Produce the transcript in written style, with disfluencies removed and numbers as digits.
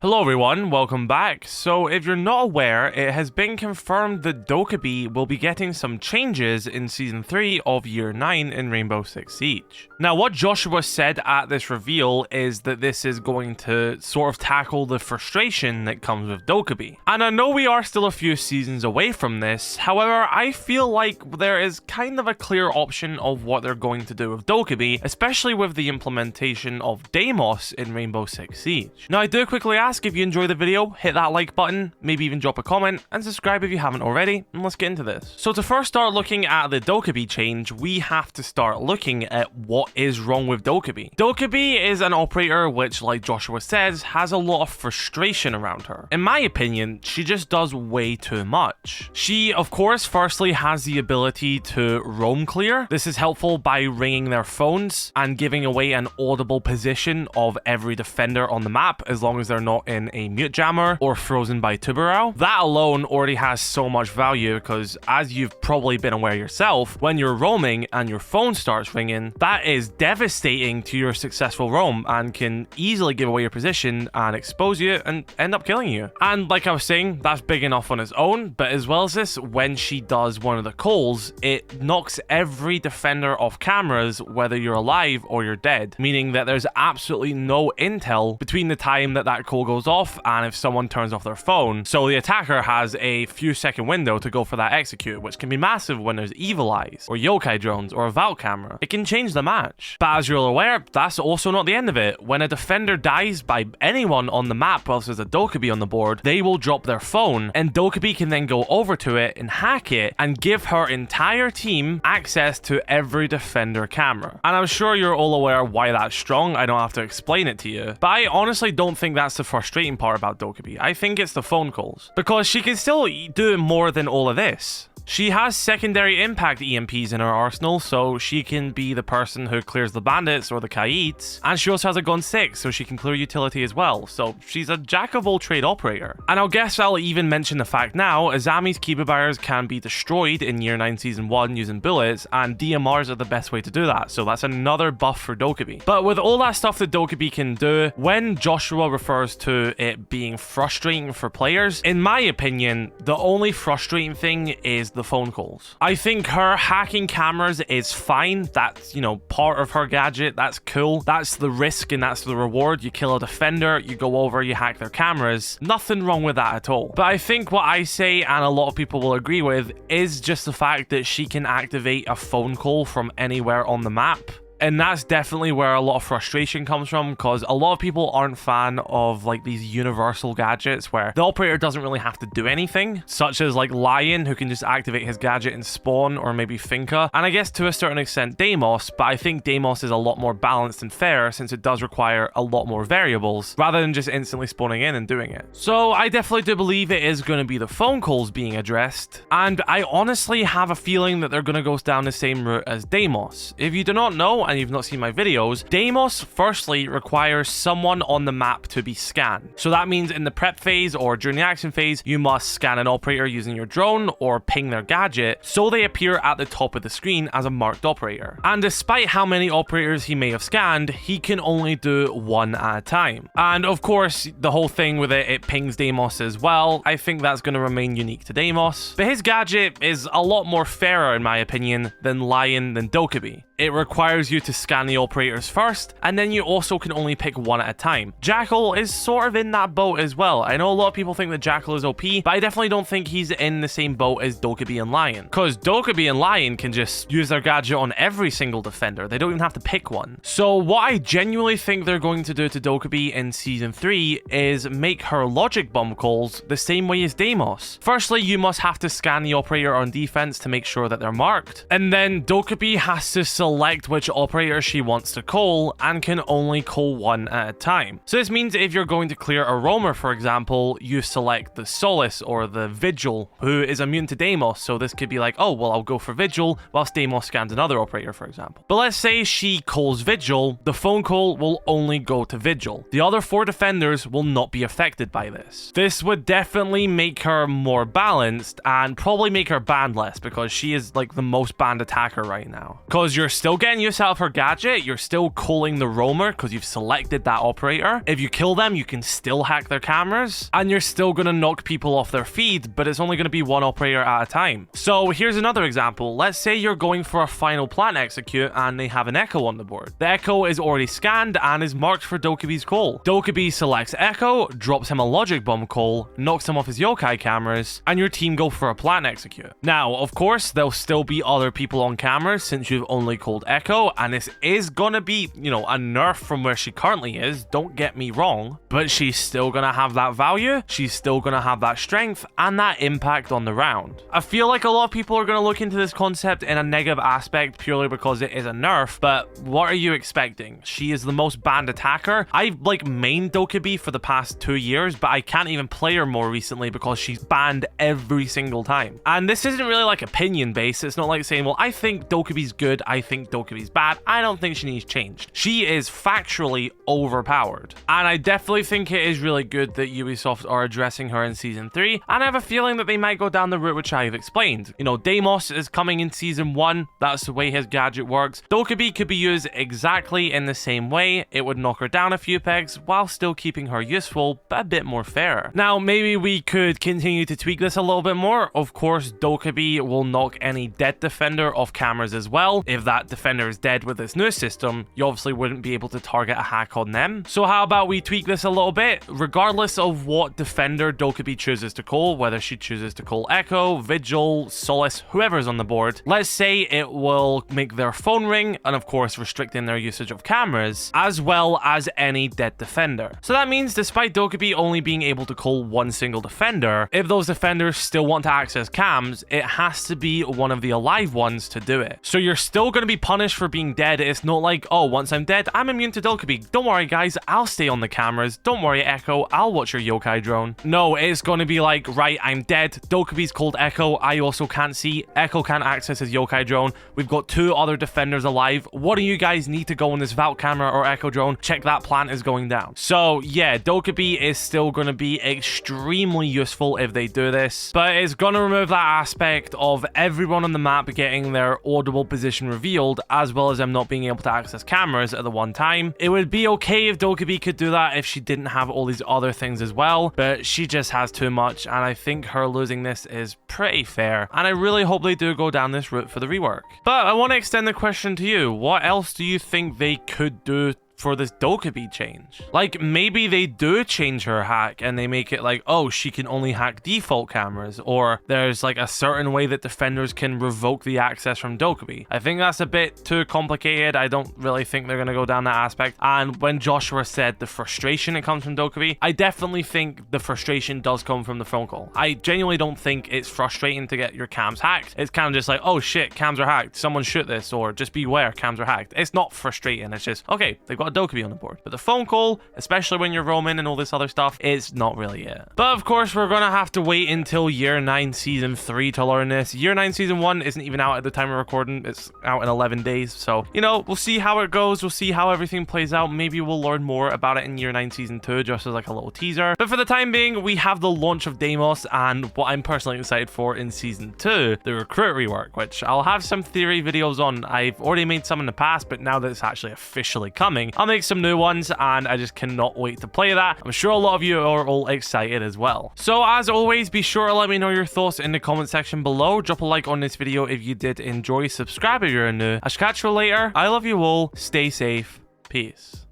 Hello everyone, welcome back. So if you're not aware, it has been confirmed that Dokkaebi will be getting some changes in Season 3 of Year 9 in Rainbow Six Siege. Now what Joshua said at this reveal is that this is going to sort of tackle the frustration that comes with Dokkaebi. And I know we are still a few seasons away from this, however I feel like there is kind of a clear option of what they're going to do with Dokkaebi, especially with the implementation of Deimos in Rainbow Six Siege. Now I do quickly ask, if you enjoy the video, hit that like button, maybe even drop a comment, and subscribe if you haven't already, and let's get into this. So to first start looking at the Dokkaebi change, we have to start looking at what is wrong with Dokkaebi. Dokkaebi is an operator which, like Joshua says, has a lot of frustration around her. In my opinion, she just does way too much. She, of course, firstly has the ability to roam clear. This is helpful by ringing their phones and giving away an audible position of every defender on the map, as long as they're not in a mute jammer or frozen by Tubarão. That alone already has so much value because, as you've probably been aware yourself, when you're roaming and your phone starts ringing, that is devastating to your successful roam and can easily give away your position and expose you and end up killing you. And like I was saying, that's big enough on its own, but as well as this, when she does one of the calls, it knocks every defender off cameras whether you're alive or you're dead, meaning that there's absolutely no intel between the time that that call goes off and if someone turns off their phone. So the attacker has a few second window to go for that execute, which can be massive when there's evil eyes or yokai drones or a vault camera. It can change the match. But as you're aware, that's also not the end of it. When a defender dies by anyone on the map whilst there's a Dokkaebi on the board, they will drop their phone and Dokkaebi can then go over to it and hack it and give her entire team access to every defender camera. And I'm sure you're all aware why that's strong. I don't have to explain it to you. But I honestly don't think that's the frustrating part about Dokkaebi. I think it's the phone calls, because she can still do more than all of this. She has secondary impact EMPs in her arsenal, so she can be the person who clears the bandits or the Kaze, and she also has a gun 6, so she can clear utility as well, so she's a jack of all trade operator. And I guess I'll even mention the fact now, Azami's Kiba barriers can be destroyed in Year 9 Season 1 using bullets, and DMRs are the best way to do that, so that's another buff for Dokkaebi. But with all that stuff that Dokkaebi can do, when Joshua refers to it being frustrating for players, in my opinion, the only frustrating thing is the phone calls. I think her hacking cameras is fine. That's, you know, part of her gadget. That's cool. That's the risk and that's the reward. You kill a defender, you go over, you hack their cameras. Nothing wrong with that at all. But I think what I say, and a lot of people will agree with, is just the fact that she can activate a phone call from anywhere on the map. And that's definitely where a lot of frustration comes from, because a lot of people aren't fan of like these universal gadgets where the operator doesn't really have to do anything, such as like Lion, who can just activate his gadget and spawn, or maybe Finka, and I guess to a certain extent Deimos, but I think Deimos is a lot more balanced and fair since it does require a lot more variables rather than just instantly spawning in and doing it. So I definitely do believe it is going to be the phone calls being addressed, and I honestly have a feeling that they're going to go down the same route as Deimos. If you do not know, and you've not seen my videos, Deimos firstly requires someone on the map to be scanned. So that means in the prep phase or during the action phase, you must scan an operator using your drone or ping their gadget so they appear at the top of the screen as a marked operator. And despite how many operators he may have scanned, he can only do one at a time. And of course, the whole thing with it pings Deimos as well. I think that's going to remain unique to Deimos. But his gadget is a lot more fairer in my opinion than Lion than Dokkaebi. It requires you to scan the operators first, and then you also can only pick one at a time. Jackal is sort of in that boat as well. I know a lot of people think that Jackal is OP, but I definitely don't think he's in the same boat as Dokkaebi and Lion. Because Dokkaebi and Lion can just use their gadget on every single defender. They don't even have to pick one. So what I genuinely think they're going to do to Dokkaebi in Season 3 is make her logic bomb calls the same way as Deimos. Firstly, you must have to scan the operator on defense to make sure that they're marked. And then Dokkaebi has to select which operator she wants to call and can only call one at a time. So this means if you're going to clear a roamer, for example, you select the Solace or the Vigil, who is immune to Deimos. So this could be like, oh, well, I'll go for Vigil whilst Deimos scans another operator, for example. But let's say she calls Vigil, the phone call will only go to Vigil. The other 4 defenders will not be affected by this. This would definitely make her more balanced and probably make her banned less, because she is like the most banned attacker right now. Because you're still getting yourself her gadget, you're still calling the roamer because you've selected that operator. If you kill them, you can still hack their cameras, and you're still going to knock people off their feed, but it's only going to be one operator at a time. So here's another example. Let's say you're going for a final plan execute and they have an echo on the board. The echo is already scanned and is marked for Dokkaebi's call. Dokkaebi selects echo, drops him a logic bomb call, knocks him off his yokai cameras, and your team go for a plan execute. Now, of course, there'll still be other people on cameras since you've only called echo, and this is gonna be, you know, a nerf from where she currently is, don't get me wrong, but she's still gonna have that value, she's still gonna have that strength, and that impact on the round. I feel like a lot of people are gonna look into this concept in a negative aspect purely because it is a nerf, but what are you expecting? She is the most banned attacker. I've like mained Dokkaebi for the past 2 years, but I can't even play her more recently because she's banned every single time. And this isn't really like opinion based. It's not like saying, well, I think Dokkaebi's good, I think Dokkaebi's bad. I don't think she needs changed. She is factually overpowered. And I definitely think it is really good that Ubisoft are addressing her in Season 3. And I have a feeling that they might go down the route which I've explained. You know, Deimos is coming in Season 1. That's the way his gadget works. Dokkaebi could be used exactly in the same way. It would knock her down a few pegs while still keeping her useful, but a bit more fair. Now, maybe we could continue to tweak this a little bit more. Of course, Dokkaebi will knock any dead defender off cameras as well. If that defender is dead with this new system, you obviously wouldn't be able to target a hack on them. So how about we tweak this a little bit? Regardless of what defender Dokkaebi chooses to call, whether she chooses to call Echo, Vigil, Solace, whoever's on the board, let's say it will make their phone ring, and of course restricting their usage of cameras, as well as any dead defender. So that means despite Dokkaebi only being able to call one single defender, if those defenders still want to access cams, it has to be one of the alive ones to do it. So you're still going to be punished for being dead. It's not like, oh, once I'm dead, I'm immune to Dokkaebi. Don't worry, guys, I'll stay on the cameras. Don't worry, Echo, I'll watch your yokai drone. No, it's going to be like, right, I'm dead. Dokkaebi's called Echo. I also can't see. Echo can't access his yokai drone. We've got 2 other defenders alive. What do you guys need to go on this Vault camera or Echo drone? Check that plant is going down. So yeah, Dokkaebi is still going to be extremely useful if they do this, but it's going to remove that aspect of everyone on the map getting their audible position revealed, as well as them not being able to access cameras at the one time. It would be okay if Dokkaebi could do that if she didn't have all these other things as well, but she just has too much, and I think her losing this is pretty fair, and I really hope they do go down this route for the rework. But I want to extend the question to you. What else do you think they could do for this Dokkaebi change? Like, maybe they do change her hack and they make it like, oh, she can only hack default cameras, or there's like a certain way that defenders can revoke the access from Dokkaebi. I think that's a bit too complicated. I don't really think they're going to go down that aspect. And when Joshua said the frustration it comes from Dokkaebi, I definitely think the frustration does come from the phone call. I genuinely don't think it's frustrating to get your cams hacked. It's kind of just like, oh shit, cams are hacked, someone shoot this, or just beware, cams are hacked. It's not frustrating. It's just, okay, they've got a Dokkaebi on the board. But the phone call, especially when you're roaming and all this other stuff, is not really it. But of course, we're gonna have to wait until Year 9 Season 3 to learn this. Year 9 Season 1 isn't even out at the time of recording. It's out in 11 days. So, you know, we'll see how it goes. We'll see how everything plays out. Maybe we'll learn more about it in Year 9 Season 2, just as like a little teaser. But for the time being, we have the launch of Deimos and what I'm personally excited for in Season 2, the recruit rework, which I'll have some theory videos on. I've already made some in the past, but now that it's actually officially coming, I'll make some new ones, and I just cannot wait to play that. I'm sure a lot of you are all excited as well. So as always, be sure to let me know your thoughts in the comment section below. Drop a like on this video if you did enjoy. Subscribe if you're new. I'll catch you later. I love you all. Stay safe. Peace.